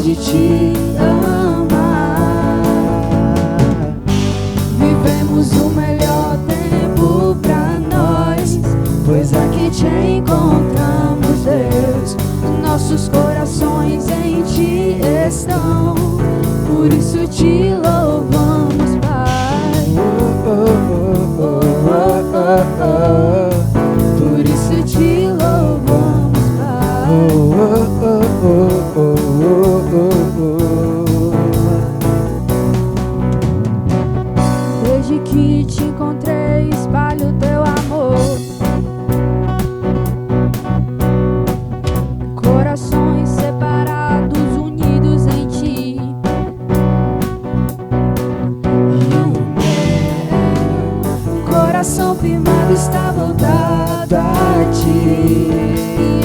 de te amar. Vivemos o melhor tempo pra nós, pois aqui te encontramos, Deus. Nossos corações em ti estão, por isso te louvamos, Pai. Por isso te louvamos, Pai. Desde que te encontrei, espalho teu amor. Corações separados, unidos em ti. E o meu coração firmado está voltado a ti. E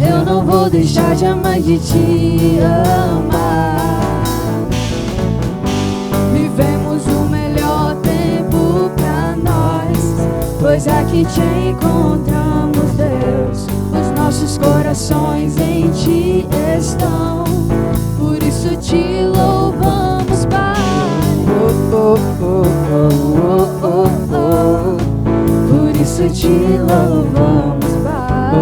eu não vou deixar jamais de te amar. Vivemos o melhor tempo pra nós, pois aqui te encontramos, Deus. Os nossos corações em ti estão, por isso te louvamos, Pai. Por isso te louvamos, Pai.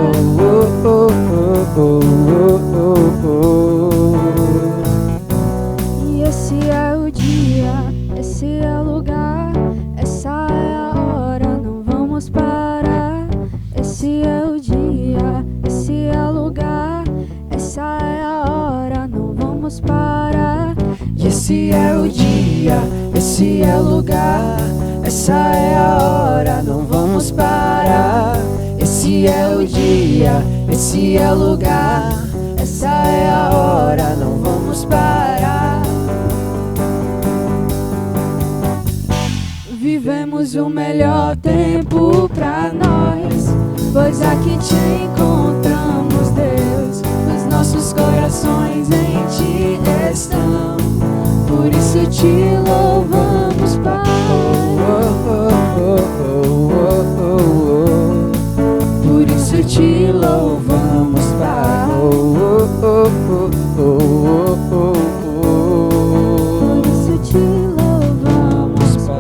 E esse é o dia, esse é o lugar, essa é a hora, não vamos parar. Esse é o dia, esse é o lugar, essa é a hora, não vamos parar. E esse é o dia, esse é o lugar, essa é a hora, não vamos parar. Esse é o dia, esse é o lugar, essa é a hora, não vamos parar. Vivemos o melhor tempo pra nós, pois aqui te encontramos, Deus. Os nossos corações em ti estão, por isso te louvamos, Pai. Por isso te louvamos, Pai. Por isso te louvamos, Pai.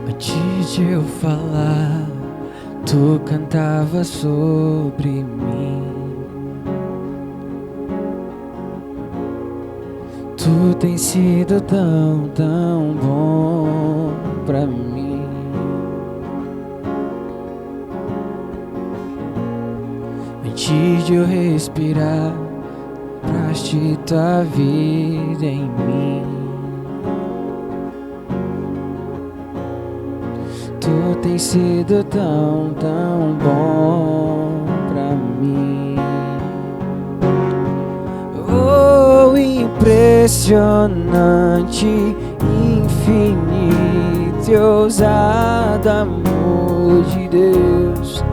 Antes de eu falar, tu cantava sobre mim. Tu tens sido tão, tão bom pra mim. Antes de eu respirar, praste tua vida em mim. Tu tens sido tão, tão bom pra mim. Oh, impressionante, infinito e ousado amor de Deus.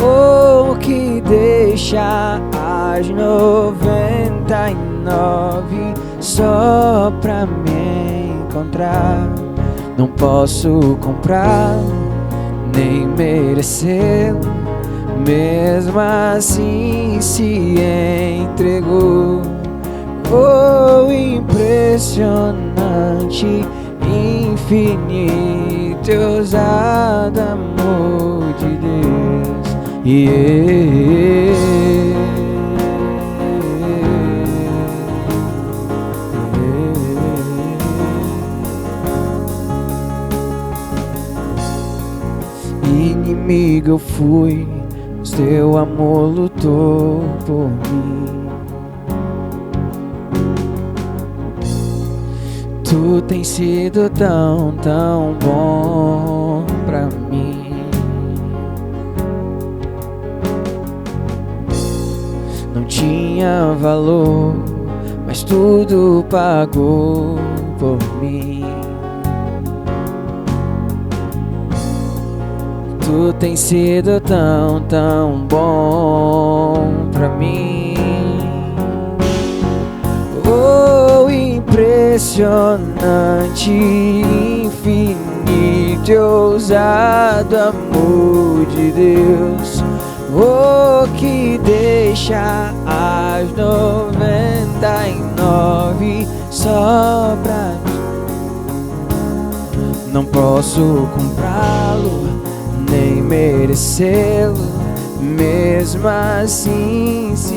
Oh, que deixa as 99 só pra me encontrar. Não posso comprar, nem merecer, mesmo assim se entregou. Oh, impressionante, infinito e ousado amor de Deus. Inimigo eu fui, mas teu amor lutou por mim. Tu tens sido tão, tão bom pra mim. Não tinha valor, mas tudo pagou por mim. Tu tens sido tão, tão bom pra mim. Oh, impressionante, infinito e ousado amor de Deus. Oh, que deixa as 99 só pra mim. Não posso comprá-lo, nem merecê-lo, mesmo assim se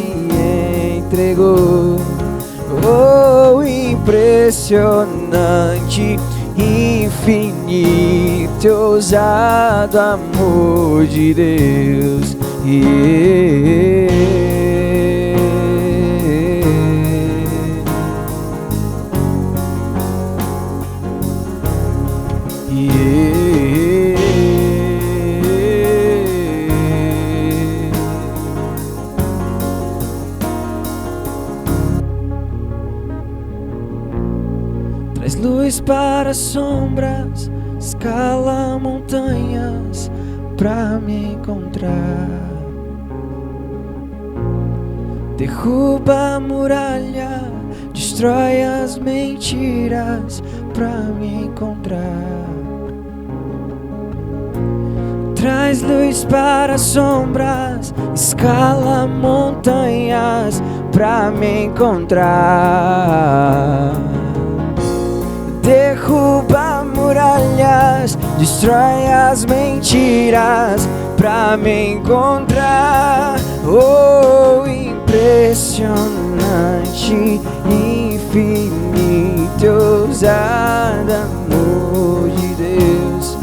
entregou. Oh, impressionante, infinito e ousado amor de Deus. Traz luz para sombras, escala montanhas pra me encontrar. Derruba a muralha, destrói as mentiras pra me encontrar. Traz luz para sombras, escala montanhas pra me encontrar. Derruba muralhas, destrói as mentiras pra me encontrar. Oh, impressionante, infinito e ousado amor de Deus.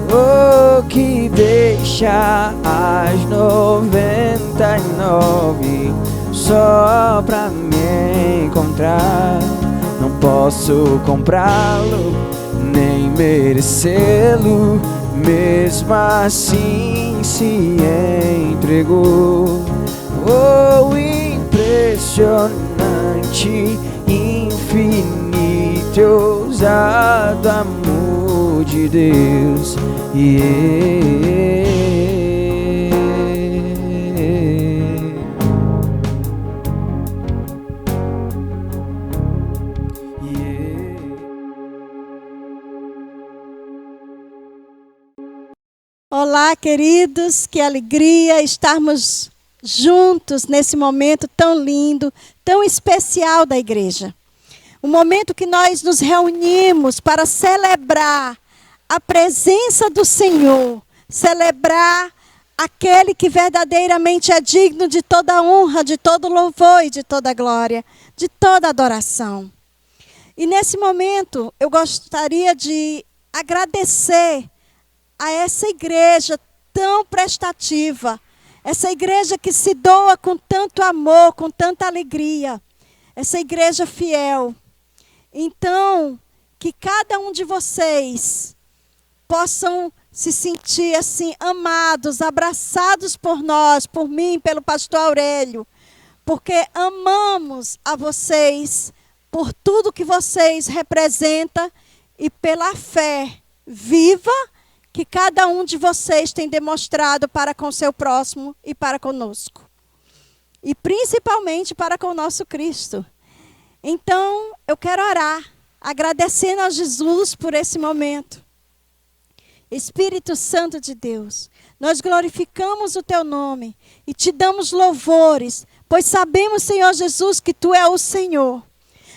Oh, que deixa as 99 só pra me encontrar. Não posso comprá-lo, nem merecê-lo, mesmo assim se entregou. Oh, impressionante, infinito e ousado amor de Deus. Olá, queridos, que alegria estarmos juntos nesse momento tão lindo, tão especial da igreja. Um momento que nós nos reunimos para celebrar a presença do Senhor, celebrar aquele que verdadeiramente é digno de toda honra, de todo louvor e de toda glória, de toda adoração. E nesse momento eu gostaria de agradecer a essa igreja tão prestativa, essa igreja que se doa com tanto amor, com tanta alegria, essa igreja fiel. Então, que cada um de vocês possam se sentir assim amados, abraçados por nós, por mim, pelo pastor Aurélio, porque amamos a vocês por tudo que vocês representam e pela fé viva que cada um de vocês tem demonstrado para com o seu próximo e para conosco. E principalmente para com o nosso Cristo. Então, eu quero orar, agradecendo a Jesus por esse momento. Espírito Santo de Deus, nós glorificamos o teu nome e te damos louvores, pois sabemos, Senhor Jesus, que tu é o Senhor.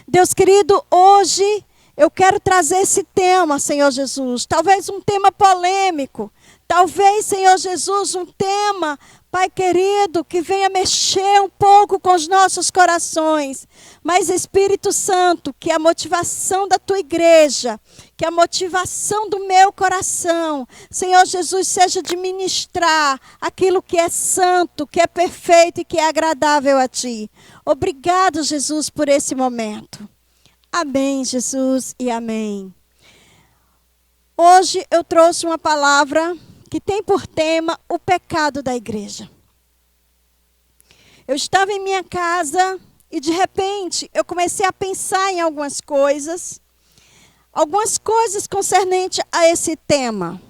Deus querido, hoje eu quero trazer esse tema, Senhor Jesus, talvez um tema polêmico, talvez, Senhor Jesus, um tema, Pai querido, que venha mexer um pouco com os nossos corações. Mas, Espírito Santo, que a motivação da tua igreja, que a motivação do meu coração, Senhor Jesus, seja de ministrar aquilo que é santo, que é perfeito e que é agradável a ti. Obrigado, Jesus, por esse momento. Amém, Jesus, e amém. Hoje eu trouxe uma palavra que tem por tema o pecado da igreja. Eu estava em minha casa e de repente eu comecei a pensar em algumas coisas concernentes a esse tema.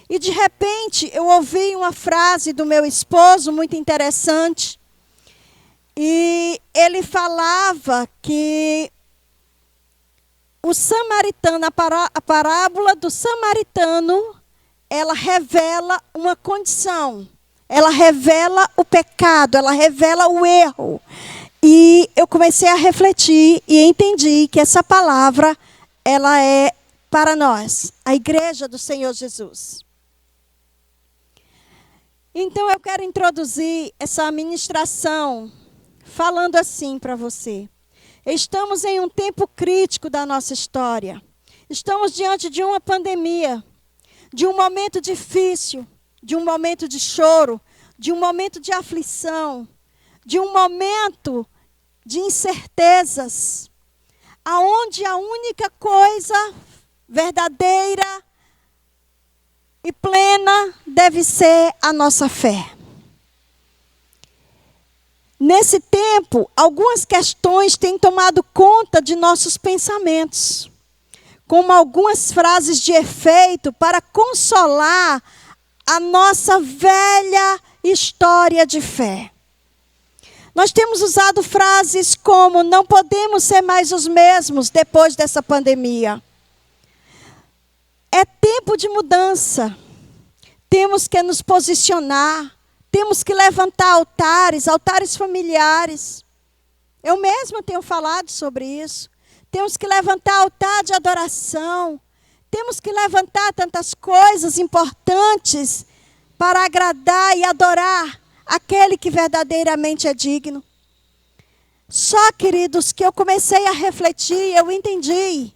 E de repente eu ouvi uma frase do meu esposo muito interessante. E ele falava que o samaritano, a parábola do samaritano, ela revela uma condição. Ela revela o pecado, ela revela o erro. E eu comecei a refletir e entendi que essa palavra, ela é para nós, a igreja do Senhor Jesus. Então eu quero introduzir essa ministração falando assim para você. Estamos em um tempo crítico da nossa história. Estamos diante de uma pandemia, de um momento difícil, de um momento de choro, de um momento de aflição, de um momento de incertezas, aonde a única coisa verdadeira e plena deve ser a nossa fé. Nesse tempo, algumas questões têm tomado conta de nossos pensamentos, como algumas frases de efeito para consolar a nossa velha história de fé. Nós temos usado frases como: não podemos ser mais os mesmos depois dessa pandemia. É tempo de mudança. Temos que nos posicionar. Temos que levantar altares familiares. Eu mesma tenho falado sobre isso. Temos que levantar altar de adoração. Temos que levantar tantas coisas importantes para agradar e adorar aquele que verdadeiramente é digno. Só, queridos, que eu comecei a refletir, eu entendi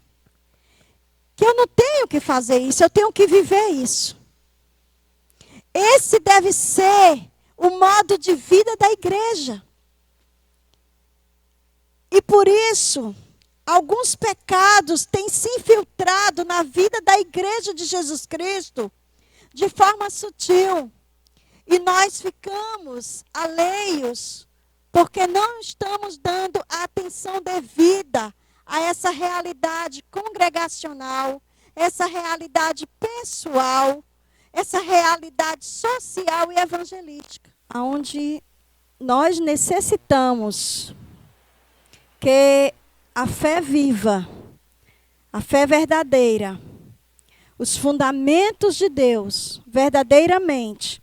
que eu não tenho que fazer isso, eu tenho que viver isso. Esse deve ser o modo de vida da igreja. E por isso, alguns pecados têm se infiltrado na vida da igreja de Jesus Cristo de forma sutil. E nós ficamos alheios, porque não estamos dando a atenção devida a essa realidade congregacional, essa realidade pessoal, essa realidade social e evangelística, onde nós necessitamos que a fé viva, a fé verdadeira, os fundamentos de Deus, verdadeiramente,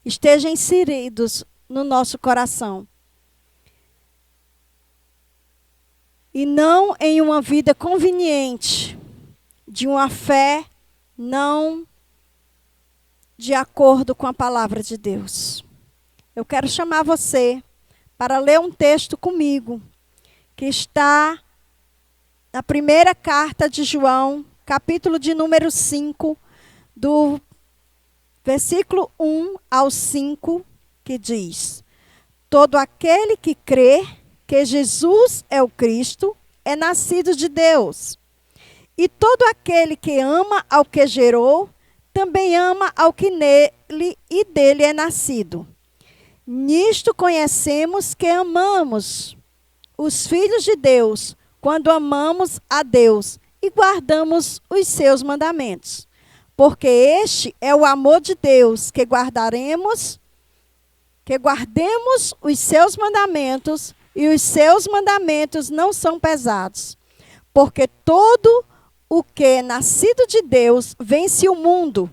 estejam inseridos no nosso coração. E não em uma vida conveniente, de uma fé não de acordo com a palavra de Deus. Eu quero chamar você para ler um texto comigo, que está na primeira carta de João, capítulo de número 5, do versículo 1 ao 5, que diz: todo aquele que crê que Jesus é o Cristo é nascido de Deus. E todo aquele que ama ao que gerou, também ama ao que nele e dele é nascido. Nisto conhecemos que amamos os filhos de Deus, quando amamos a Deus e guardamos os seus mandamentos. Porque este é o amor de Deus, que guardemos os seus mandamentos, e os seus mandamentos não são pesados. Porque todo o que é nascido de Deus vence o mundo.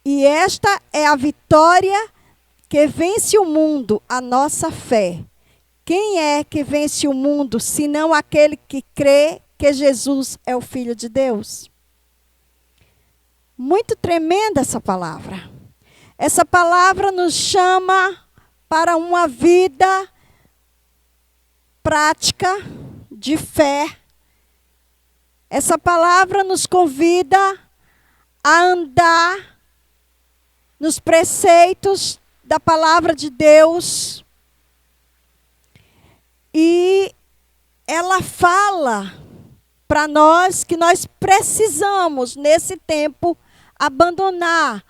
E esta é a vitória que vence o mundo, a nossa fé. Quem é que vence o mundo, senão aquele que crê que Jesus é o Filho de Deus? Muito tremenda essa palavra. Essa palavra nos chama para uma vida prática de fé. Essa palavra nos convida a andar nos preceitos da palavra de Deus. E ela fala para nós que nós precisamos, nesse tempo, abandonar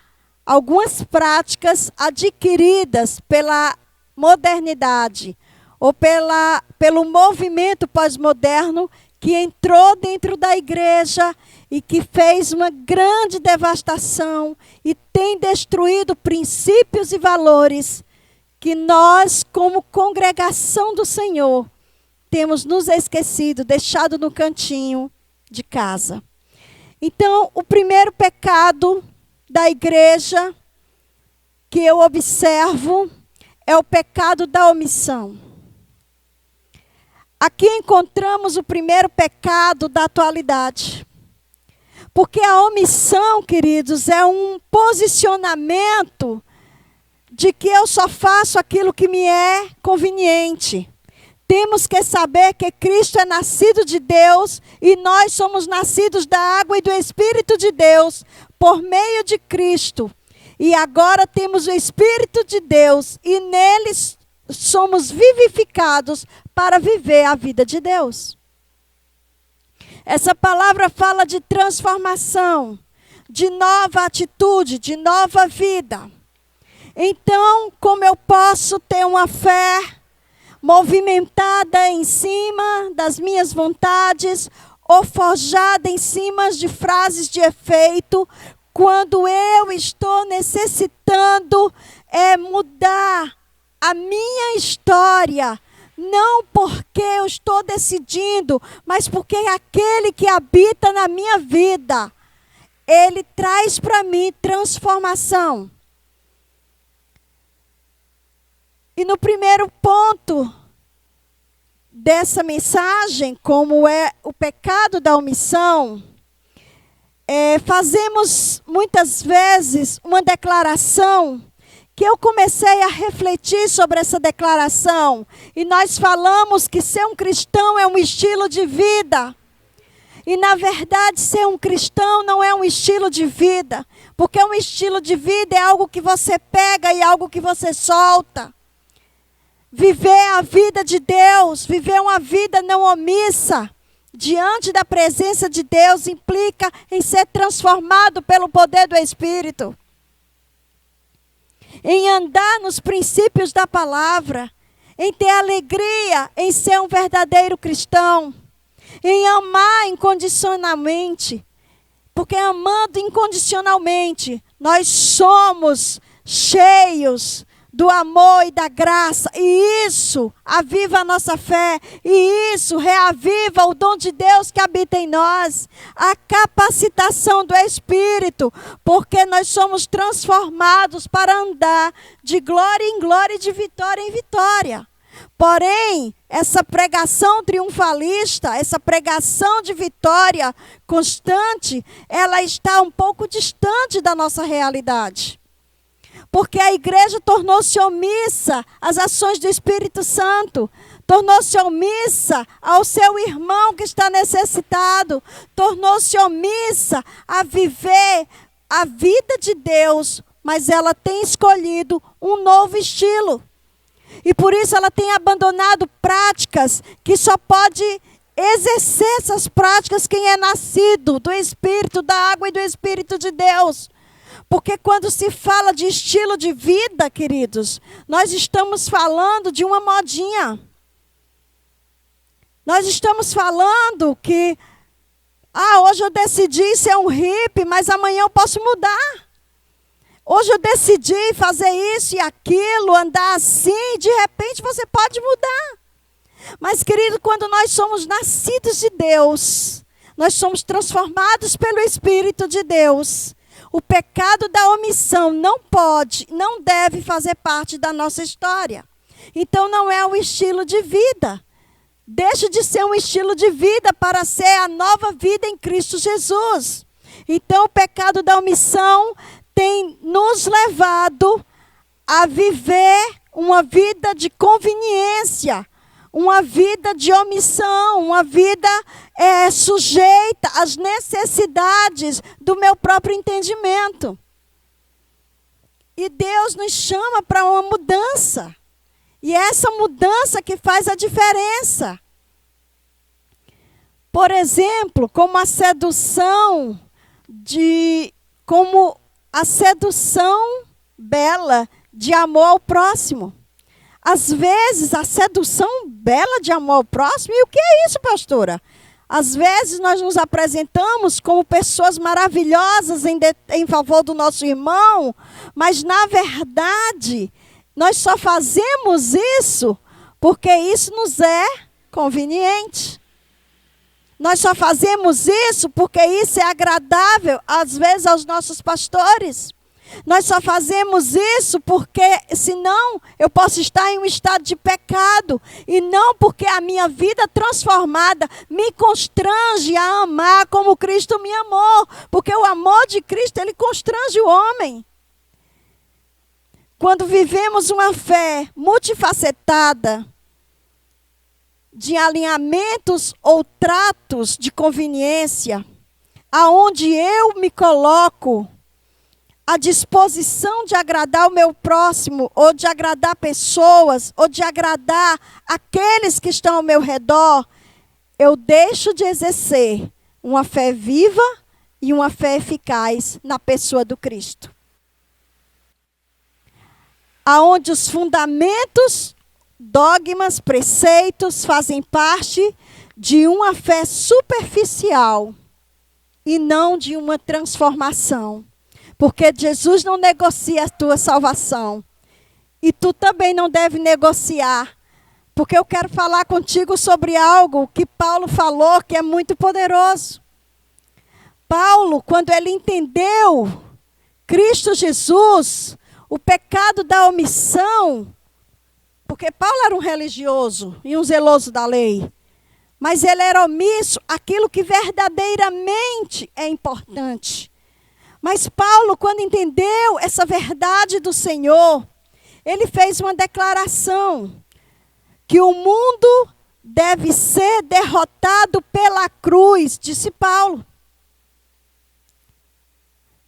algumas práticas adquiridas pela modernidade ou pelo movimento pós-moderno que entrou dentro da igreja e que fez uma grande devastação e tem destruído princípios e valores que nós, como congregação do Senhor, temos nos esquecido, deixado no cantinho de casa. Então, o primeiro pecado da igreja que eu observo é o pecado da omissão. Aqui encontramos o primeiro pecado da atualidade. Porque a omissão, queridos, é um posicionamento de que eu só faço aquilo que me é conveniente. Temos que saber que Cristo é nascido de Deus e nós somos nascidos da água e do Espírito de Deus por meio de Cristo. E agora temos o Espírito de Deus e neles somos vivificados para viver a vida de Deus. Essa palavra fala de transformação, de nova atitude, de nova vida. Então, como eu posso ter uma fé movimentada em cima das minhas vontades ou forjada em cima de frases de efeito, quando eu estou necessitando mudar a minha história, não porque eu estou decidindo, mas porque aquele que habita na minha vida, ele traz para mim transformação. E no primeiro ponto dessa mensagem, como é o pecado da omissão, fazemos muitas vezes uma declaração que eu comecei a refletir sobre essa declaração. E nós falamos que ser um cristão é um estilo de vida. E na verdade ser um cristão não é um estilo de vida. Porque um estilo de vida é algo que você pega e algo que você solta. Viver a vida de Deus, viver uma vida não omissa, diante da presença de Deus, implica em ser transformado pelo poder do Espírito. Em andar nos princípios da palavra, em ter alegria em ser um verdadeiro cristão, em amar incondicionalmente, porque amando incondicionalmente, nós somos cheios do amor e da graça, e isso aviva a nossa fé, e isso reaviva o dom de Deus que habita em nós, a capacitação do Espírito, porque nós somos transformados para andar de glória em glória e de vitória em vitória. Porém, essa pregação triunfalista, essa pregação de vitória constante, ela está um pouco distante da nossa realidade. Porque a igreja tornou-se omissa às ações do Espírito Santo, tornou-se omissa ao seu irmão que está necessitado, tornou-se omissa a viver a vida de Deus, mas ela tem escolhido um novo estilo. E por isso ela tem abandonado práticas que só pode exercer essas práticas quem é nascido do Espírito, da água e do Espírito de Deus. Porque quando se fala de estilo de vida, queridos, nós estamos falando de uma modinha. Nós estamos falando que, hoje eu decidi ser um hippie, mas amanhã eu posso mudar. Hoje eu decidi fazer isso e aquilo, andar assim, de repente você pode mudar. Mas, querido, quando nós somos nascidos de Deus, nós somos transformados pelo Espírito de Deus. O pecado da omissão não pode, não deve fazer parte da nossa história. Então não é um estilo de vida. Deixa de ser um estilo de vida para ser a nova vida em Cristo Jesus. Então o pecado da omissão tem nos levado a viver uma vida de conveniência, uma vida de omissão, uma vida sujeita às necessidades do meu próprio entendimento. E Deus nos chama para uma mudança. E é essa mudança que faz a diferença. Por exemplo, como a sedução bela de amor ao próximo. Às vezes, a sedução bela de amor ao próximo, e o que é isso, pastora? Às vezes nós nos apresentamos como pessoas maravilhosas em favor do nosso irmão, mas na verdade nós só fazemos isso porque isso nos é conveniente. Nós só fazemos isso porque isso é agradável, às vezes, aos nossos pastores. Nós só fazemos isso porque, senão, eu posso estar em um estado de pecado. E não porque a minha vida transformada me constrange a amar como Cristo me amou. Porque o amor de Cristo, ele constrange o homem. Quando vivemos uma fé multifacetada, de alinhamentos ou tratos de conveniência, aonde eu me coloco à disposição de agradar o meu próximo, ou de agradar pessoas, ou de agradar aqueles que estão ao meu redor, eu deixo de exercer uma fé viva e uma fé eficaz na pessoa do Cristo. Aonde os fundamentos, dogmas, preceitos fazem parte de uma fé superficial e não de uma transformação. Porque Jesus não negocia a tua salvação. E tu também não deve negociar. Porque eu quero falar contigo sobre algo que Paulo falou que é muito poderoso. Paulo, quando ele entendeu Cristo Jesus, o pecado da omissão, porque Paulo era um religioso e um zeloso da lei. Mas ele era omisso aquilo que verdadeiramente é importante. Mas Paulo, quando entendeu essa verdade do Senhor, ele fez uma declaração que o mundo deve ser derrotado pela cruz, disse Paulo.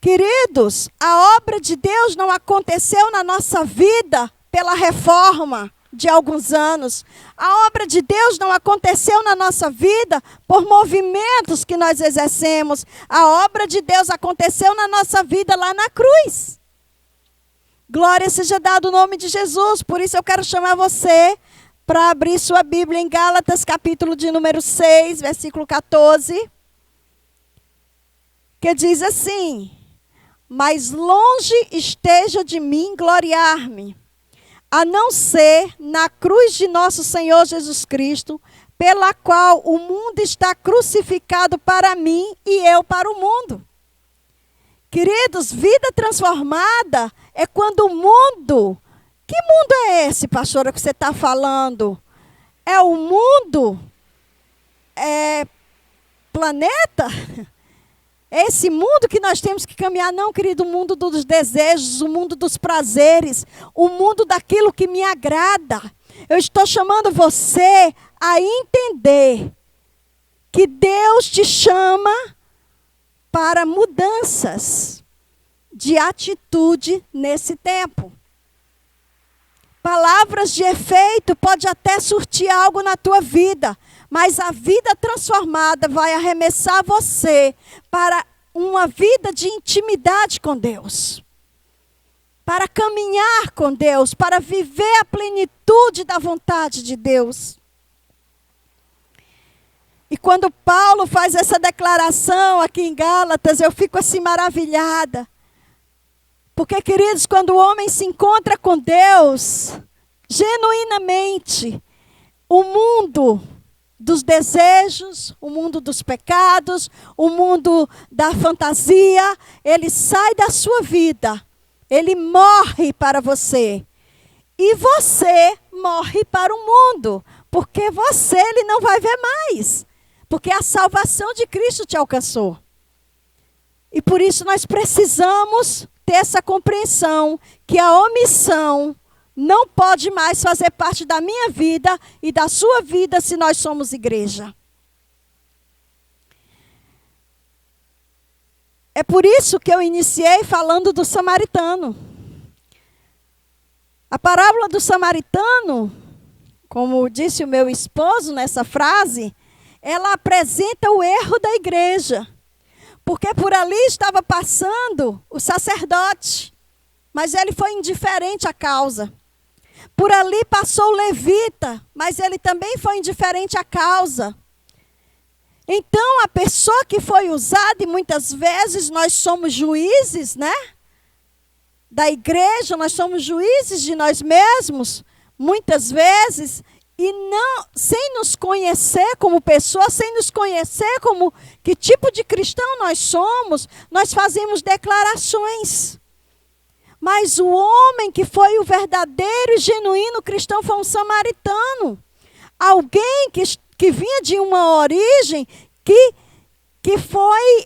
Queridos, a obra de Deus não aconteceu na nossa vida pela reforma de alguns anos. A obra de Deus não aconteceu na nossa vida por movimentos que nós exercemos. A obra de Deus aconteceu na nossa vida lá na cruz. Glória seja dada o nome de Jesus. Por isso eu quero chamar você para abrir sua Bíblia em Gálatas, capítulo de número 6, versículo 14. Que diz assim: mas longe esteja de mim gloriar-me, a não ser na cruz de nosso Senhor Jesus Cristo, pela qual o mundo está crucificado para mim e eu para o mundo. Queridos, vida transformada é quando o mundo... Que mundo é esse, pastora, que você está falando? É o mundo? É planeta? É esse mundo que nós temos que caminhar? Não, querido, o mundo dos desejos, o mundo dos prazeres, o mundo daquilo que me agrada. Eu estou chamando você a entender que Deus te chama para mudanças de atitude nesse tempo. Palavras de efeito pode até surtir algo na tua vida, mas a vida transformada vai arremessar você para uma vida de intimidade com Deus. Para caminhar com Deus, para viver a plenitude da vontade de Deus. E quando Paulo faz essa declaração aqui em Gálatas, eu fico assim maravilhada. Porque, queridos, quando o homem se encontra com Deus, genuinamente, o mundo dos desejos, o mundo dos pecados, o mundo da fantasia, ele sai da sua vida. Ele morre para você. E você morre para o mundo. Porque você, ele não vai ver mais. Porque a salvação de Cristo te alcançou. E por isso nós precisamos ter essa compreensão que a omissão não pode mais fazer parte da minha vida e da sua vida se nós somos igreja. É por isso que eu iniciei falando do samaritano. A parábola do samaritano, como disse o meu esposo nessa frase, ela apresenta o erro da igreja. Porque por ali estava passando o sacerdote, mas ele foi indiferente à causa. Por ali passou o levita, mas ele também foi indiferente à causa. Então, a pessoa que foi usada, e muitas vezes nós somos juízes, né? Da igreja, nós somos juízes de nós mesmos, muitas vezes, e não, sem nos conhecer como pessoa, sem nos conhecer como que tipo de cristão nós somos, nós fazemos declarações. Mas o homem que foi o verdadeiro e genuíno cristão foi um samaritano. Alguém que vinha de uma origem que foi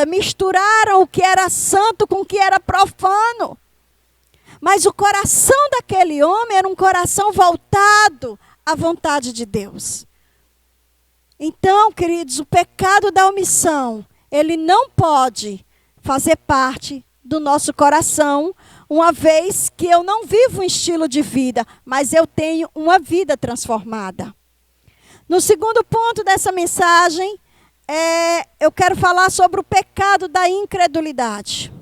misturaram o que era santo com o que era profano. Mas o coração daquele homem era um coração voltado à vontade de Deus. Então, queridos, o pecado da omissão, ele não pode fazer parte do nosso coração, uma vez que eu não vivo um estilo de vida, mas eu tenho uma vida transformada. No segundo ponto dessa mensagem, eu quero falar sobre o pecado da incredulidade.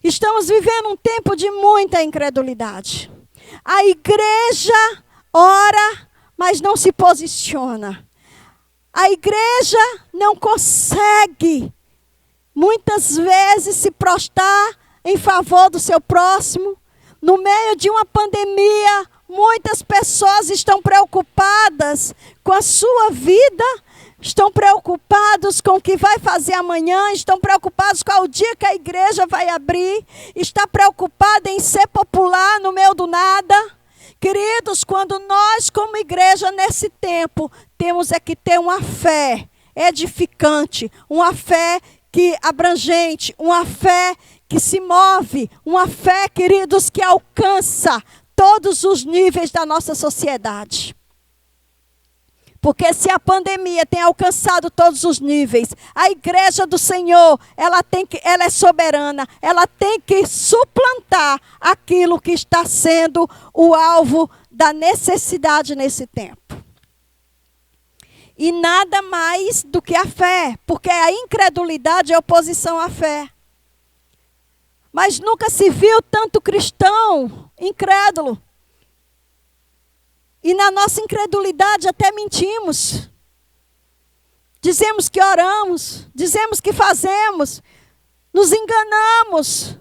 Estamos vivendo um tempo de muita incredulidade. A igreja ora, mas não se posiciona. A igreja não consegue, muitas vezes, se prostrar em favor do seu próximo. No meio de uma pandemia, muitas pessoas estão preocupadas com a sua vida, estão preocupados com o que vai fazer amanhã, estão preocupados com o dia que a igreja vai abrir, está preocupada em ser popular no meio do nada. Queridos, quando nós como igreja nesse tempo, temos que ter uma fé edificante, uma fé que abrangente, uma fé que se move, uma fé, queridos, que alcança todos os níveis da nossa sociedade. Porque se a pandemia tem alcançado todos os níveis, a igreja do Senhor, ela é soberana, ela tem que suplantar aquilo que está sendo o alvo da necessidade nesse tempo. E nada mais do que a fé, porque a incredulidade é oposição à fé. Mas nunca se viu tanto cristão incrédulo. E na nossa incredulidade até mentimos. Dizemos que oramos, dizemos que fazemos, nos enganamos,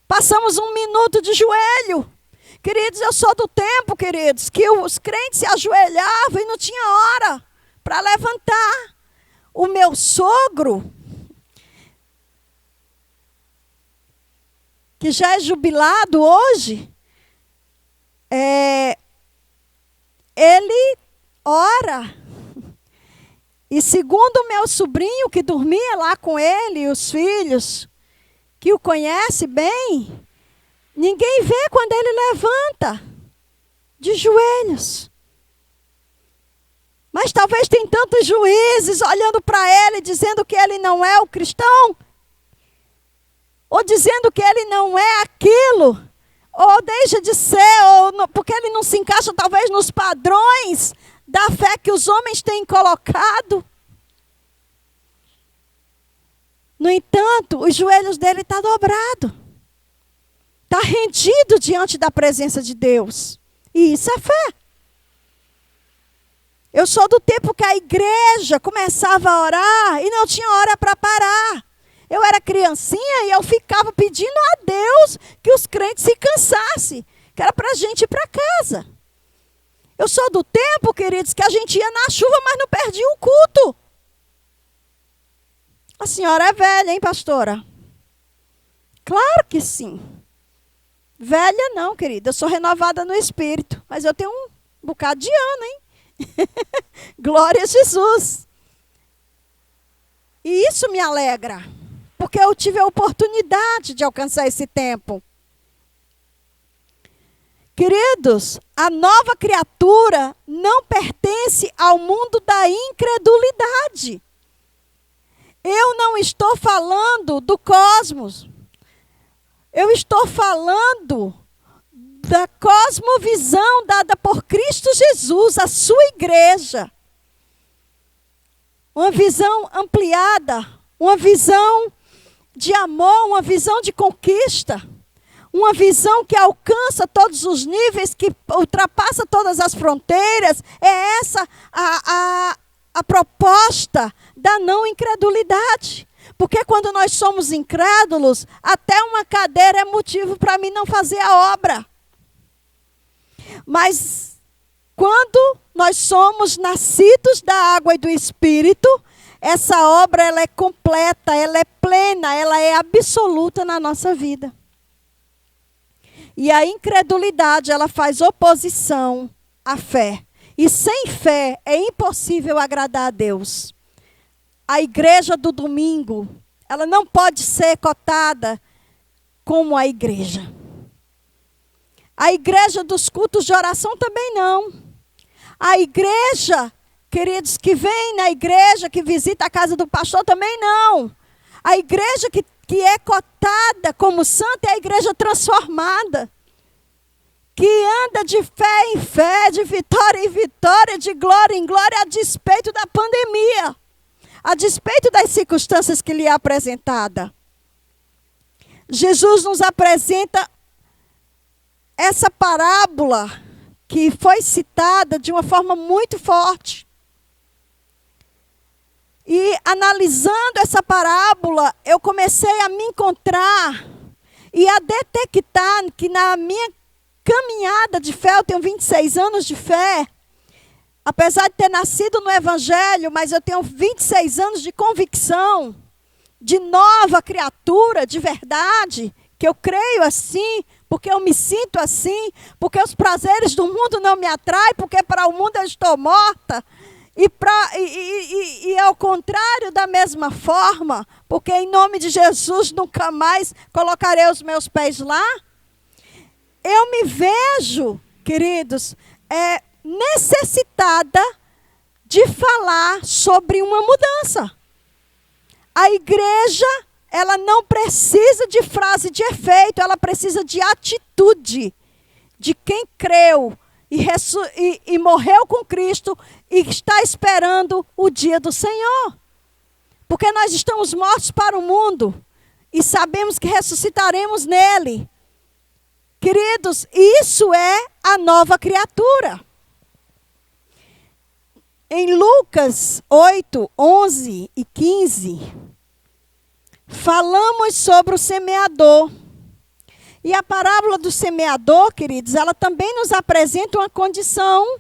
passamos 1 minuto de joelho. Queridos, eu sou do tempo, queridos, que os crentes se ajoelhavam e não tinha hora para levantar. O meu sogro, que já é jubilado hoje, ele ora. E segundo o meu sobrinho, que dormia lá com ele, e os filhos, que o conhece bem, ninguém vê quando ele levanta de joelhos. Mas talvez tem tantos juízes olhando para ele, dizendo que ele não é o cristão, ou dizendo que ele não é aquilo, ou deixa de ser, porque ele não se encaixa talvez nos padrões da fé que os homens têm colocado. No entanto, os joelhos dele estão dobrados. Está rendido diante da presença de Deus. E isso é fé. Eu sou do tempo que a igreja começava a orar e não tinha hora para parar. Eu era criancinha e eu ficava pedindo a Deus que os crentes se cansassem, que era para a gente ir para casa. Eu sou do tempo, queridos, que a gente ia na chuva, mas não perdia o culto. A senhora é velha, hein, pastora? Claro que sim. Velha não, querida. Eu sou renovada no espírito, mas eu tenho um bocado de ano, hein? Glória a Jesus. E isso me alegra, porque eu tive a oportunidade de alcançar esse tempo. Queridos, a nova criatura não pertence ao mundo da incredulidade. Eu não estou falando do cosmos. Eu estou falando da cosmovisão dada por Cristo Jesus, a sua igreja. Uma visão ampliada, uma visão de amor, uma visão de conquista, uma visão que alcança todos os níveis, que ultrapassa todas as fronteiras. É essa a proposta da não incredulidade. Porque quando nós somos incrédulos, até uma cadeira é motivo para mim não fazer a obra. Mas quando nós somos nascidos da água e do Espírito, essa obra ela é completa, ela é plena, ela é absoluta na nossa vida. E a incredulidade, ela faz oposição à fé. E sem fé é impossível agradar a Deus. A igreja do domingo, ela não pode ser cotada como a igreja. A igreja dos cultos de oração também não. A igreja, queridos, que vem na igreja, que visita a casa do pastor também não. A igreja que é cotada como santa é a igreja transformada, que anda de fé em fé, de vitória em vitória, de glória em glória, a despeito da pandemia, a despeito das circunstâncias que lhe é apresentada. Jesus nos apresenta essa parábola que foi citada de uma forma muito forte. E analisando essa parábola, eu comecei a me encontrar e a detectar que na minha caminhada de fé, eu tenho 26 anos de fé, apesar de ter nascido no Evangelho, mas eu tenho 26 anos de convicção, de nova criatura, de verdade, que eu creio assim, porque eu me sinto assim, porque os prazeres do mundo não me atraem, porque para o mundo eu estou morta. E ao contrário, da mesma forma, porque em nome de Jesus nunca mais colocarei os meus pés lá. Eu me vejo, queridos, necessitada de falar sobre uma mudança. A igreja, ela não precisa de frase de efeito, ela precisa de atitude de quem creu e morreu com Cristo e está esperando o dia do Senhor. Porque nós estamos mortos para o mundo e sabemos que ressuscitaremos nele. Queridos, isso é a nova criatura. Em Lucas 8, 11 e 15, falamos sobre o semeador. E a parábola do semeador, queridos, ela também nos apresenta uma condição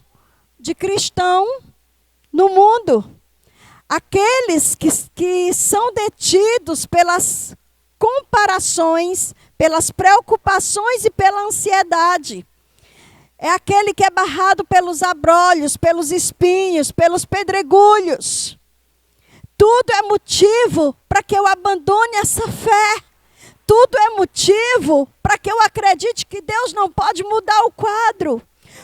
de cristão no mundo. Aqueles que são detidos pelas comparações, pelas preocupações e pela ansiedade. É aquele que é barrado pelos abrolhos, pelos espinhos, pelos pedregulhos. Tudo é motivo para que eu abandone essa fé. Tudo é motivo para que eu acredite que Deus não pode mudar o quadro.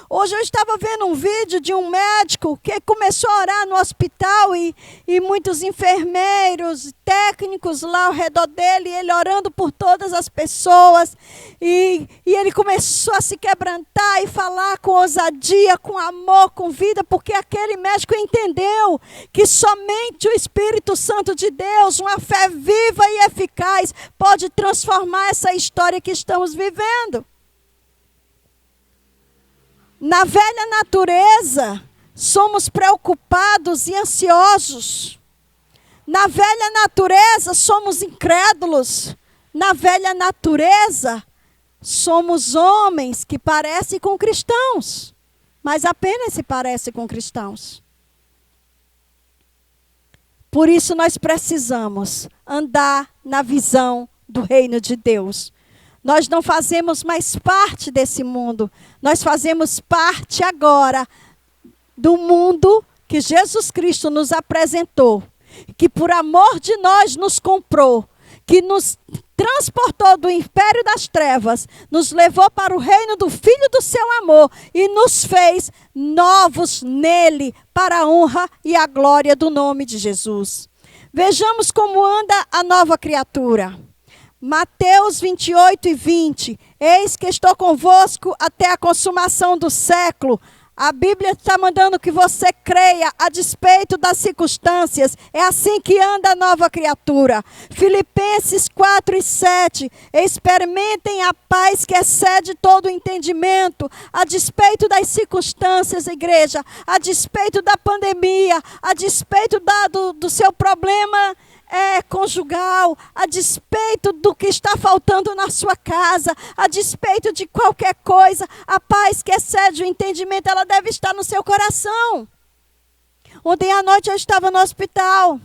Hoje eu estava vendo um vídeo de um médico que começou a orar no hospital e muitos enfermeiros, técnicos lá ao redor dele, ele orando por todas as pessoas. E ele começou a se quebrantar e falar com ousadia, com amor, com vida, porque aquele médico entendeu que somente o Espírito Santo de Deus, uma fé viva e eficaz, pode transformar essa história que estamos vivendo. Na velha natureza, somos preocupados e ansiosos. Na velha natureza, somos incrédulos. Na velha natureza, somos homens que parecem com cristãos, mas apenas se parecem com cristãos. Por isso nós precisamos andar na visão do reino de Deus. Nós não fazemos mais parte desse mundo. Nós fazemos parte agora do mundo que Jesus Cristo nos apresentou. Que por amor de nós nos comprou. Que nos transportou do império das trevas. Nos levou para o reino do Filho do seu amor. E nos fez novos nele para a honra e a glória do nome de Jesus. Vejamos como anda a nova criatura. Mateus 28 e 20. Eis que estou convosco até a consumação do século. A Bíblia está mandando que você creia a despeito das circunstâncias. É assim que anda a nova criatura. Filipenses 4:7. Experimentem a paz que excede todo o entendimento. A despeito das circunstâncias, igreja. A despeito da pandemia. A despeito do seu problema conjugal, a despeito do que está faltando na sua casa, a despeito de qualquer coisa, a paz que excede o entendimento, ela deve estar no seu coração. Ontem à noite eu estava no hospital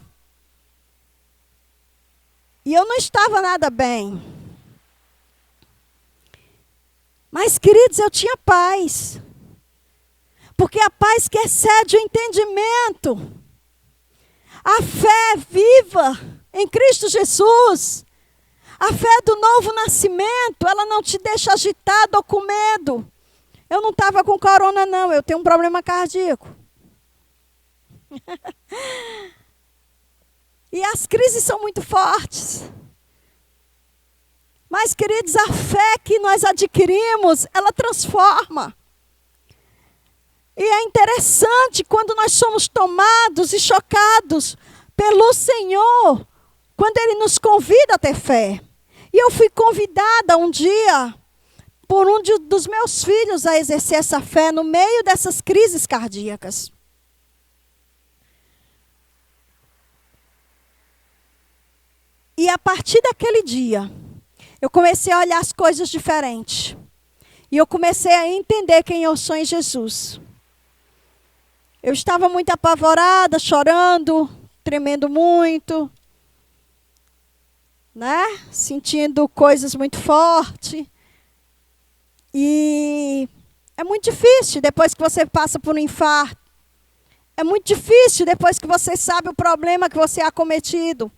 e eu não estava nada bem. Mas, queridos, eu tinha paz. Porque a paz que excede o entendimento. A fé viva em Cristo Jesus, a fé do novo nascimento, ela não te deixa agitado ou com medo. Eu não estava com corona, não, eu tenho um problema cardíaco. E as crises são muito fortes. Mas, queridos, a fé que nós adquirimos, ela transforma. E é interessante quando nós somos tomados e chocados pelo Senhor, quando Ele nos convida a ter fé. E eu fui convidada um dia por um dos meus filhos a exercer essa fé no meio dessas crises cardíacas. E a partir daquele dia, eu comecei a olhar as coisas diferente. E eu comecei a entender quem eu sou em Jesus. Eu estava muito apavorada, chorando, tremendo muito, né? Sentindo coisas muito fortes. E é muito difícil depois que você passa por um infarto. É muito difícil depois que você sabe o problema que você é acometido.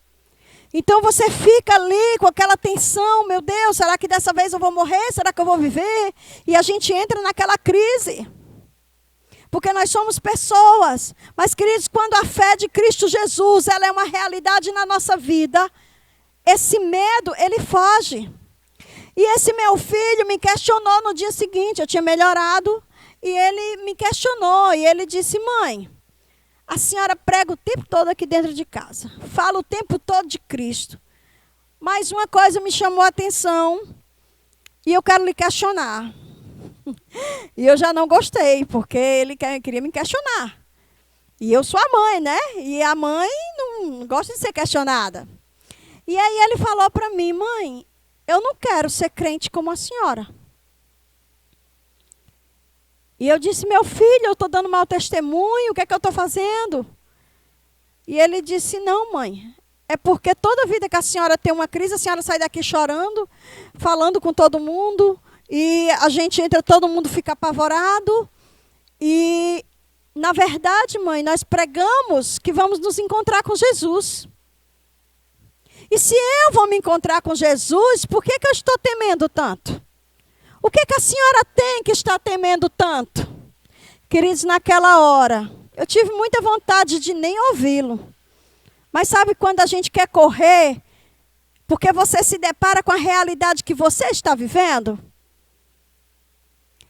Então você fica ali com aquela tensão, meu Deus, será que dessa vez eu vou morrer? Será que eu vou viver? E a gente entra naquela crise. Porque nós somos pessoas. Mas, queridos, quando a fé de Cristo Jesus, ela é uma realidade na nossa vida, esse medo, ele foge. E esse meu filho me questionou no dia seguinte, eu tinha melhorado, e ele me questionou, e ele disse, mãe, a senhora prega o tempo todo aqui dentro de casa, fala o tempo todo de Cristo, mas uma coisa me chamou a atenção, e eu quero lhe questionar. E eu já não gostei, porque ele queria me questionar. E eu sou a mãe, né? E a mãe não gosta de ser questionada. E aí ele falou para mim, mãe, eu não quero ser crente como a senhora. E eu disse, meu filho, eu estou dando mau testemunho, o que é que eu estou fazendo? E ele disse, não, mãe, é porque toda vida que a senhora tem uma crise, a senhora sai daqui chorando, falando com todo mundo, e a gente entra, todo mundo fica apavorado. E, na verdade, mãe, nós pregamos que vamos nos encontrar com Jesus. E se eu vou me encontrar com Jesus, por que eu estou temendo tanto? O que a senhora tem que está temendo tanto? Queridos, naquela hora, eu tive muita vontade de nem ouvi-lo. Mas sabe quando a gente quer correr, porque você se depara com a realidade que você está vivendo?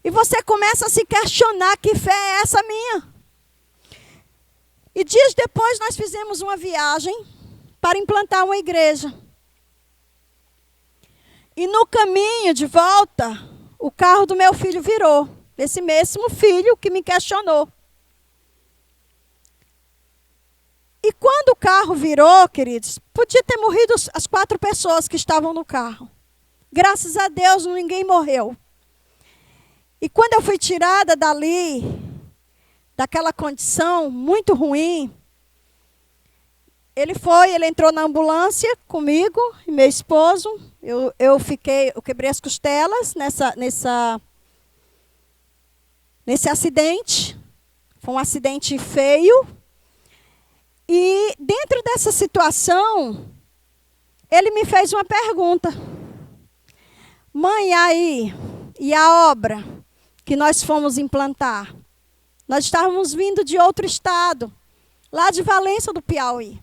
E você começa a se questionar, que fé é essa minha? E dias depois nós fizemos uma viagem para implantar uma igreja. E no caminho de volta, o carro do meu filho virou. Esse mesmo filho que me questionou. E quando o carro virou, queridos, podia ter morrido as 4 pessoas que estavam no carro. Graças a Deus, ninguém morreu. E quando eu fui tirada dali, daquela condição muito ruim, ele entrou na ambulância comigo e meu esposo. Eu quebrei as costelas nesse acidente. Foi um acidente feio. E dentro dessa situação, ele me fez uma pergunta. Mãe, aí, e a obra que nós fomos implantar? Nós estávamos vindo de outro estado, lá de Valença do Piauí.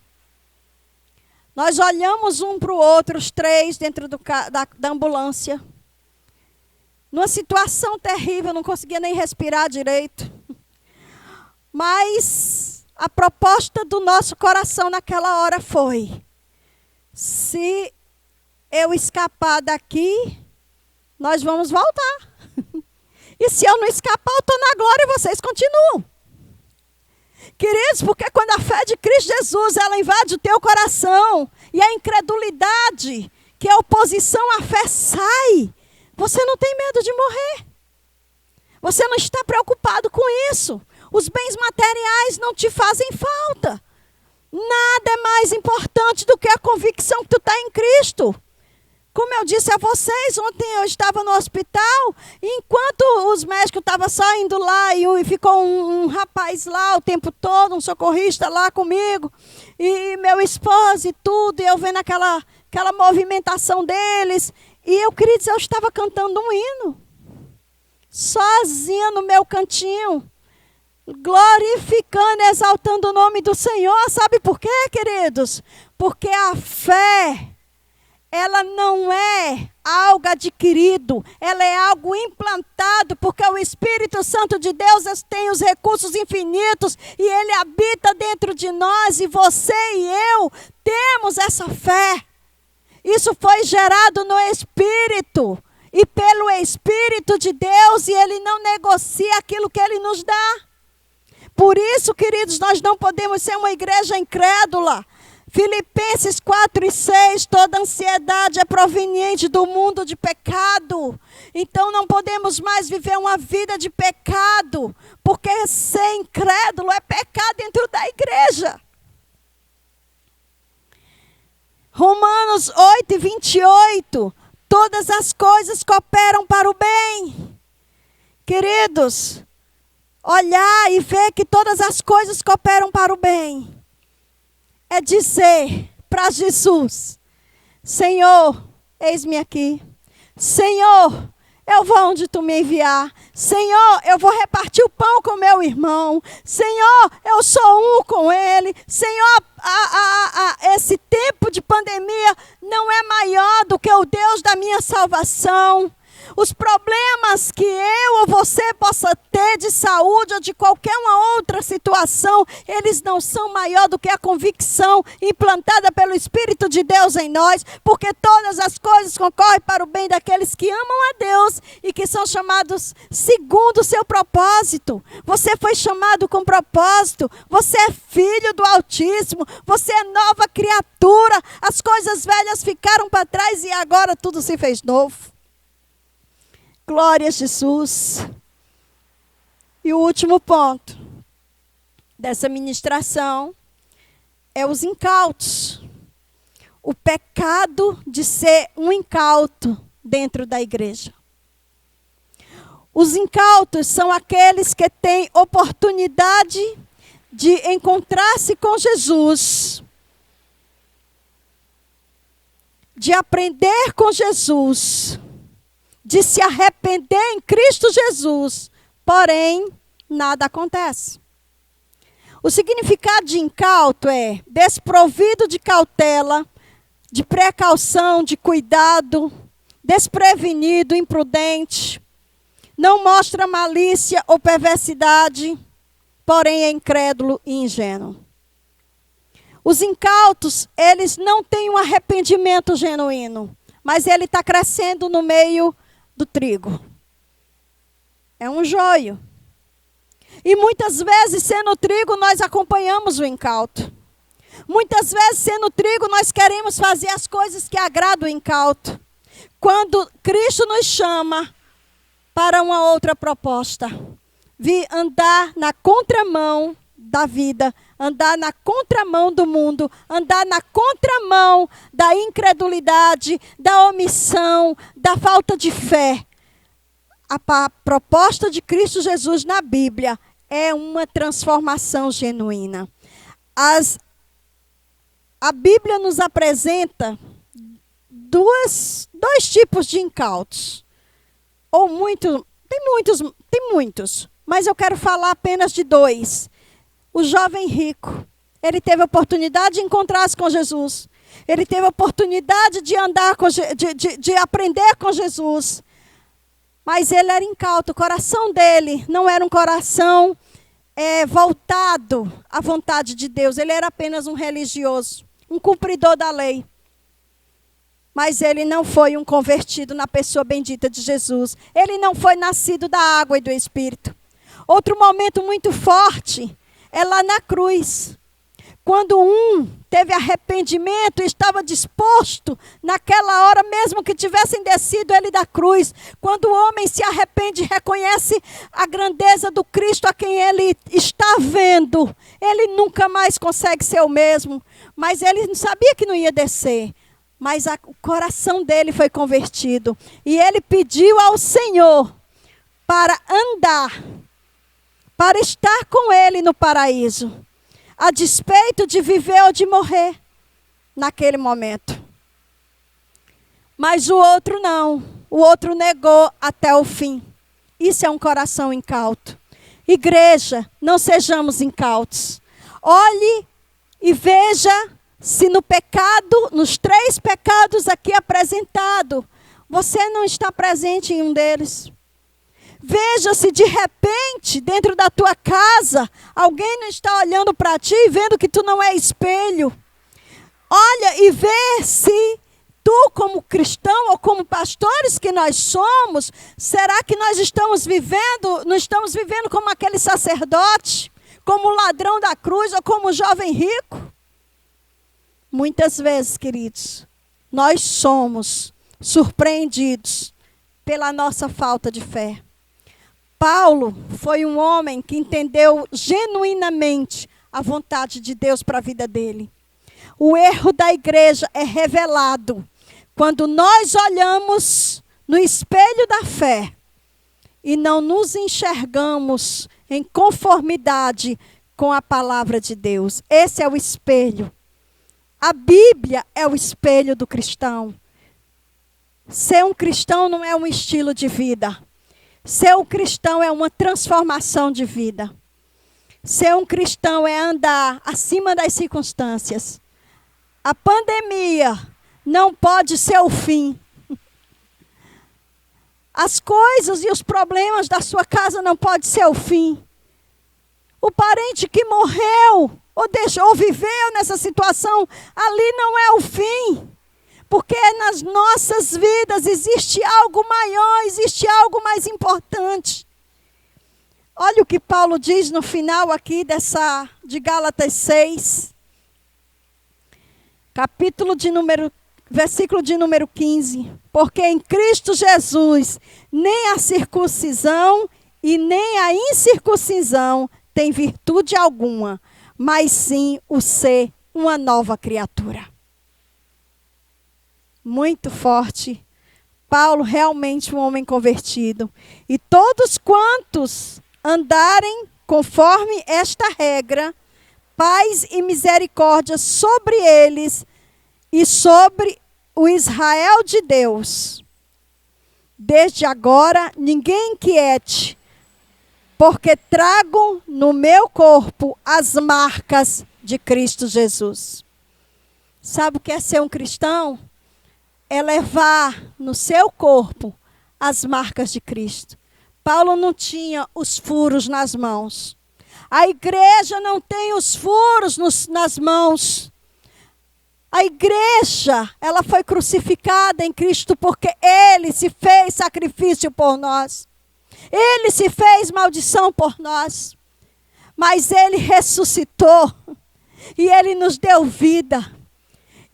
Nós olhamos um para o outro, os 3, dentro da ambulância. Numa situação terrível, não conseguia nem respirar direito. Mas a proposta do nosso coração naquela hora foi: se eu escapar daqui, nós vamos voltar. E se eu não escapar, eu estou na glória e vocês continuam. Queridos, porque quando a fé de Cristo Jesus, ela invade o teu coração, e a incredulidade, que é a oposição à fé, sai, você não tem medo de morrer. Você não está preocupado com isso. Os bens materiais não te fazem falta. Nada é mais importante do que a convicção que tu está em Cristo. Como eu disse a vocês, ontem eu estava no hospital, e enquanto os médicos estavam só indo lá, e ficou um rapaz lá o tempo todo, um socorrista lá comigo, e meu esposo e tudo, e eu vendo aquela movimentação deles, e eu, queridos, eu estava cantando um hino, sozinha no meu cantinho, glorificando, exaltando o nome do Senhor. Sabe por quê, queridos? Porque a fé, ela não é algo adquirido, ela é algo implantado, porque o Espírito Santo de Deus tem os recursos infinitos e ele habita dentro de nós, e você e eu temos essa fé. Isso foi gerado no Espírito e pelo Espírito de Deus, e ele não negocia aquilo que ele nos dá. Por isso, queridos, nós não podemos ser uma igreja incrédula. Filipenses 4:6, toda ansiedade é proveniente do mundo de pecado. Então não podemos mais viver uma vida de pecado, porque ser incrédulo é pecar dentro da igreja. Romanos 8:28, todas as coisas cooperam para o bem. Queridos, olhar e ver que todas as coisas cooperam para o bem é dizer para Jesus: Senhor, eis-me aqui. Senhor, eu vou onde tu me enviar. Senhor, eu vou repartir o pão com meu irmão. Senhor, eu sou um com ele. Senhor, esse tempo de pandemia não é maior do que o Deus da minha salvação. Os problemas que eu ou você possa ter de saúde ou de qualquer uma outra situação, eles não são maior do que a convicção implantada pelo Espírito de Deus em nós, porque todas as coisas concorrem para o bem daqueles que amam a Deus e que são chamados segundo o seu propósito. Você foi chamado com propósito, você é filho do Altíssimo, você é nova criatura, as coisas velhas ficaram para trás e agora tudo se fez novo. Glória a Jesus. E o último ponto dessa ministração é os incautos. O pecado de ser um incauto dentro da igreja. Os incautos são aqueles que têm oportunidade de encontrar-se com Jesus, de aprender com Jesus, de se arrepender em Cristo Jesus, porém, nada acontece. O significado de incauto é desprovido de cautela, de precaução, de cuidado, desprevenido, imprudente, não mostra malícia ou perversidade, porém é incrédulo e ingênuo. Os incautos, eles não têm um arrependimento genuíno, mas ele está crescendo no meio do trigo. É um joio. E muitas vezes, sendo trigo, nós acompanhamos o incauto. Muitas vezes, sendo trigo, nós queremos fazer as coisas que agradam o incauto. Quando Cristo nos chama para uma outra proposta, vir andar na contramão da vida, andar na contramão do mundo, andar na contramão da incredulidade, da omissão, da falta de fé. A proposta de Cristo Jesus na Bíblia é uma transformação genuína. A Bíblia nos apresenta dois tipos de incautos. Tem muitos, mas eu quero falar apenas de dois. O jovem rico, ele teve a oportunidade de encontrar-se com Jesus. Ele teve a oportunidade de andar de aprender com Jesus. Mas ele era incauto, o coração dele não era um coração voltado à vontade de Deus. Ele era apenas um religioso, um cumpridor da lei. Mas ele não foi um convertido na pessoa bendita de Jesus. Ele não foi nascido da água e do Espírito. Outro momento muito forte é lá na cruz. Quando um teve arrependimento e estava disposto, naquela hora mesmo que tivessem descido ele da cruz, quando o homem se arrepende e reconhece a grandeza do Cristo a quem ele está vendo, ele nunca mais consegue ser o mesmo. Mas ele não sabia que não ia descer. Mas o coração dele foi convertido. E ele pediu ao Senhor para andar, para estar com ele no paraíso, a despeito de viver ou de morrer naquele momento. Mas o outro não. O outro negou até o fim. Isso é um coração incauto. Igreja, não sejamos incautos. Olhe e veja se no pecado, nos 3 pecados aqui apresentados, você não está presente em um deles. Veja se de repente, dentro da tua casa, alguém não está olhando para ti e vendo que tu não é espelho. Olha e vê se tu, como cristão ou como pastores que nós somos, será que nós estamos vivendo, não estamos vivendo como aquele sacerdote, como o ladrão da cruz ou como o jovem rico? Muitas vezes, queridos, nós somos surpreendidos pela nossa falta de fé. Paulo foi um homem que entendeu genuinamente a vontade de Deus para a vida dele. O erro da igreja é revelado quando nós olhamos no espelho da fé e não nos enxergamos em conformidade com a palavra de Deus. Esse é o espelho. A Bíblia é o espelho do cristão. Ser um cristão não é um estilo de vida. Ser um cristão é uma transformação de vida. Ser um cristão é andar acima das circunstâncias. A pandemia não pode ser o fim. As coisas e os problemas da sua casa não podem ser o fim. O parente que morreu ou viveu nessa situação, ali não é o fim. Porque nas nossas vidas existe algo maior, existe algo mais importante. Olha o que Paulo diz no final aqui de Gálatas 6. Versículo de número 15. Porque em Cristo Jesus, nem a circuncisão e nem a incircuncisão tem virtude alguma, mas sim o ser uma nova criatura. Muito forte. Paulo realmente um homem convertido. E todos quantos andarem conforme esta regra, paz e misericórdia sobre eles e sobre o Israel de Deus. Desde agora ninguém inquiete, porque trago no meu corpo as marcas de Cristo Jesus. Sabe o que é ser um cristão? É levar no seu corpo as marcas de Cristo. Paulo não tinha os furos nas mãos. A igreja não tem os furos nas mãos. A igreja, ela foi crucificada em Cristo porque Ele se fez sacrifício por nós. Ele se fez maldição por nós. Mas Ele ressuscitou e Ele nos deu vida.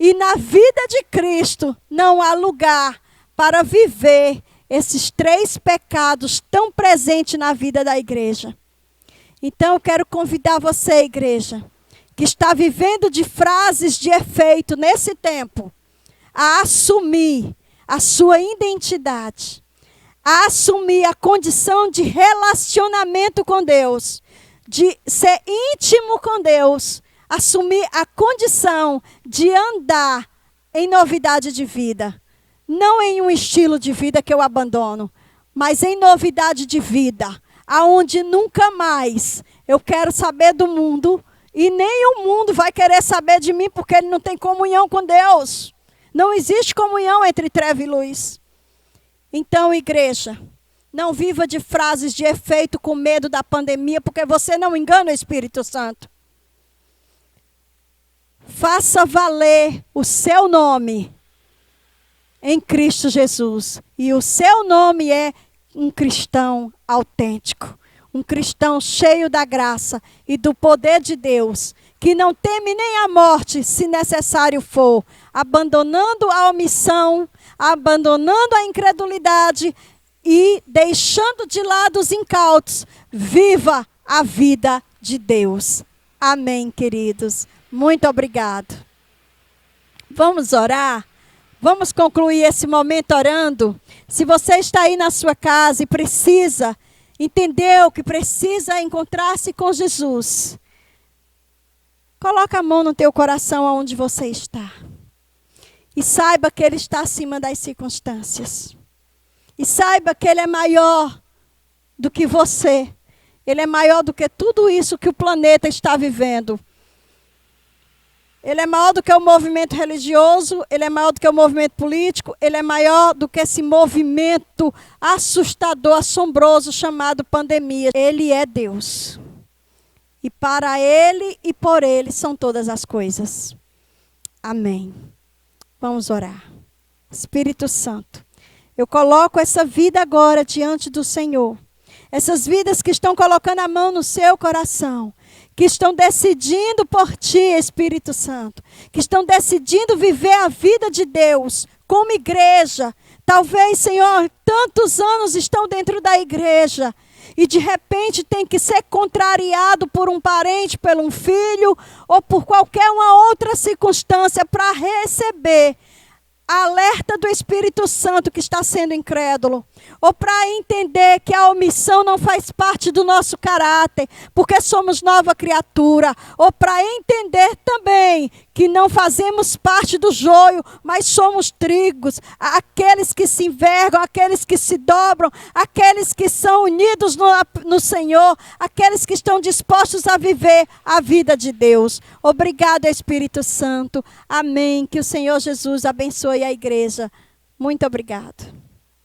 E na vida de Cristo não há lugar para viver esses 3 pecados tão presentes na vida da igreja. Então eu quero convidar você, igreja, que está vivendo de frases de efeito nesse tempo, a assumir a sua identidade, a assumir a condição de relacionamento com Deus, de ser íntimo com Deus, assumir a condição de andar em novidade de vida. Não em um estilo de vida que eu abandono, mas em novidade de vida, aonde nunca mais eu quero saber do mundo e nem o mundo vai querer saber de mim porque ele não tem comunhão com Deus. Não existe comunhão entre treva e luz. Então, igreja, Não viva de frases de efeito com medo da pandemia, porque você não engana o Espírito Santo. Faça valer o seu nome em Cristo Jesus. E o seu nome é um cristão autêntico. Um cristão cheio da graça e do poder de Deus, que não teme nem a morte, se necessário for, abandonando a omissão, abandonando a incredulidade e deixando de lado os incautos. Viva a vida de Deus. Amém, queridos. Muito obrigado. Vamos orar? Vamos concluir esse momento orando? Se você está aí na sua casa e precisa, entendeu que precisa encontrar-se com Jesus, coloca a mão no teu coração aonde você está. E saiba que Ele está acima das circunstâncias. E saiba que Ele é maior do que você. Ele é maior do que tudo isso que o planeta está vivendo. Ele é maior do que o movimento religioso, ele é maior do que o movimento político, ele é maior do que esse movimento assustador, assombroso chamado pandemia. Ele é Deus. E para Ele e por Ele são todas as coisas. Amém. Vamos orar. Espírito Santo, eu coloco essa vida agora diante do Senhor. Essas vidas que estão colocando a mão no seu coração, que estão decidindo por Ti, Espírito Santo, que estão decidindo viver a vida de Deus como igreja. Talvez, Senhor, tantos anos estão dentro da igreja e de repente tem que ser contrariado por um parente, por um filho ou por qualquer uma outra circunstância para receber alerta do Espírito Santo que está sendo incrédulo, ou para entender que a omissão não faz parte do nosso caráter, porque somos nova criatura, ou para entender também que não fazemos parte do joio, mas somos trigos, aqueles que se envergam, aqueles que se dobram, aqueles que são unidos no Senhor, aqueles que estão dispostos a viver a vida de Deus. Obrigado, Espírito Santo. Amém. Que o Senhor Jesus abençoe a igreja. Muito obrigado.